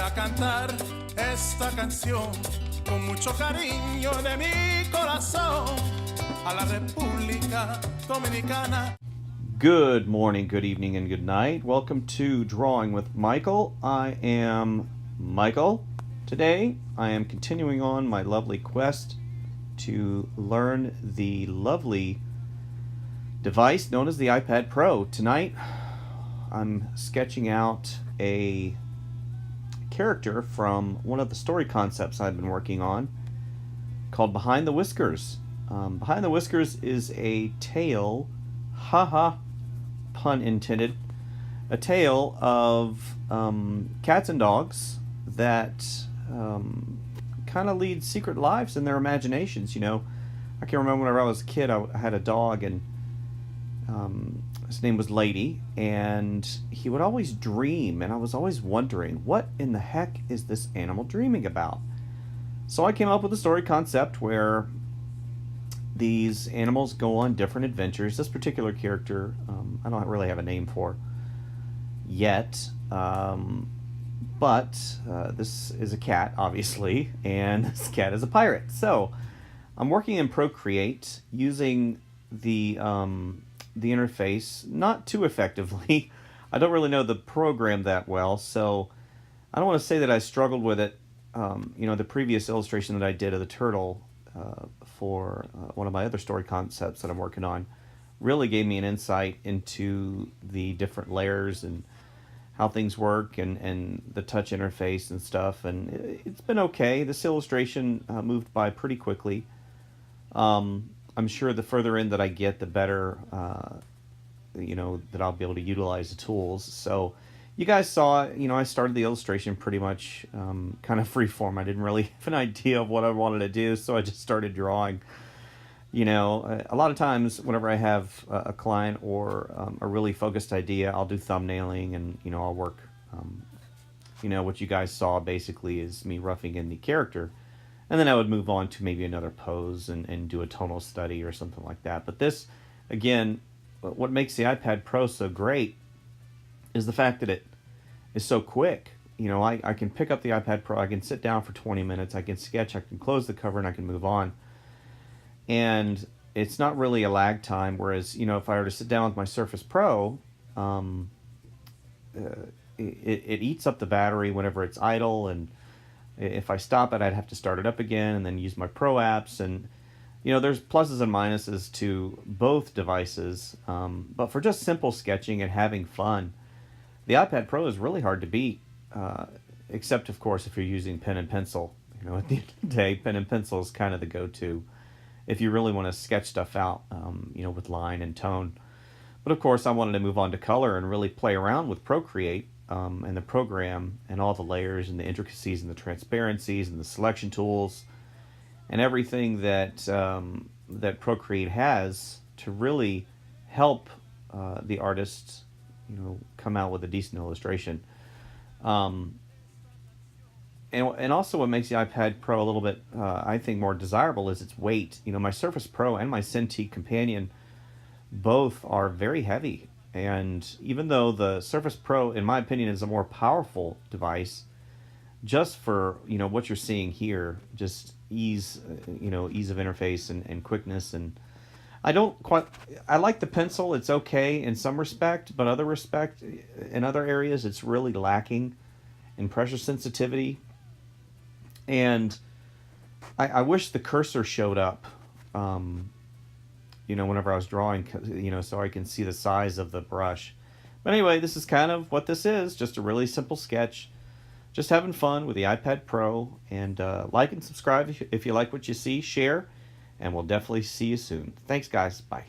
a cantar esta canción con mucho cariño de mi corazón a la República Dominicana. Good morning, good evening, and good night. Welcome to Drawing with Michael. I am Michael. Today, I am continuing on my lovely quest to learn the lovely device known as the iPad Pro. Tonight, I'm sketching out a character from one of the story concepts I've been working on called Behind the Whiskers. Behind the Whiskers is a tale, haha, pun intended, a tale of cats and dogs that kind of lead secret lives in their imaginations. You know, I can remember whenever I was a kid, I had a dog, and his name was Lady, and he would always dream, and I was always wondering, what in the heck is this animal dreaming about? So I came up with a story concept where these animals go on different adventures. This particular character, I don't really have a name for yet, but this is a cat, obviously, and this cat is a pirate. So I'm working in Procreate using the interface not too effectively. I don't really know the program that well, so I don't want to say that I struggled with it. You know, the previous illustration that I did of the turtle for one of my other story concepts that I'm working on really gave me an insight into the different layers and how things work and the touch interface and stuff, and it's been okay. This illustration moved by pretty quickly. I'm sure the further in that I get, the better, you know, that I'll be able to utilize the tools. So you guys saw, you know, I started the illustration pretty much kind of free form. I didn't really have an idea of what I wanted to do, so I just started drawing. You know, a lot of times whenever I have a client or a really focused idea, I'll do thumbnailing, and, you know, I'll work, you know, what you guys saw basically is me roughing in the character. And then I would move on to maybe another pose and do a tonal study or something like that. But this, again, what makes the iPad Pro so great is the fact that it is so quick. You know, I can pick up the iPad Pro, I can sit down for 20 minutes, I can sketch, I can close the cover, and I can move on. And it's not really a lag time, whereas, you know, if I were to sit down with my Surface Pro, it eats up the battery whenever it's idle, and if I stop it, I'd have to start it up again and then use my Pro apps. And, you know, there's pluses and minuses to both devices. But for just simple sketching and having fun, the iPad Pro is really hard to beat, except, of course, if you're using pen and pencil. You know, at the end of the day, pen and pencil is kind of the go-to if you really want to sketch stuff out, you know, with line and tone. But, of course, I wanted to move on to color and really play around with Procreate. And the program and all the layers and the intricacies and the transparencies and the selection tools and everything that that Procreate has to really help the artists, you know, come out with a decent illustration. And also what makes the iPad Pro a little bit, I think, more desirable is its weight. You know, my Surface Pro and my Cintiq Companion both are very heavy. And even though the Surface Pro, in my opinion, is a more powerful device, just for, you know, what you're seeing here, just ease, you know, ease of interface and quickness. And I like the pencil. It's okay in some respect, but in other areas, it's really lacking in pressure sensitivity. And I wish the cursor showed up, you know, whenever I was drawing, you know, so I can see the size of the brush. But anyway, this is kind of what this is, just a really simple sketch. Just having fun with the iPad Pro. And like and subscribe if you like what you see. Share, and we'll definitely see you soon. Thanks, guys. Bye.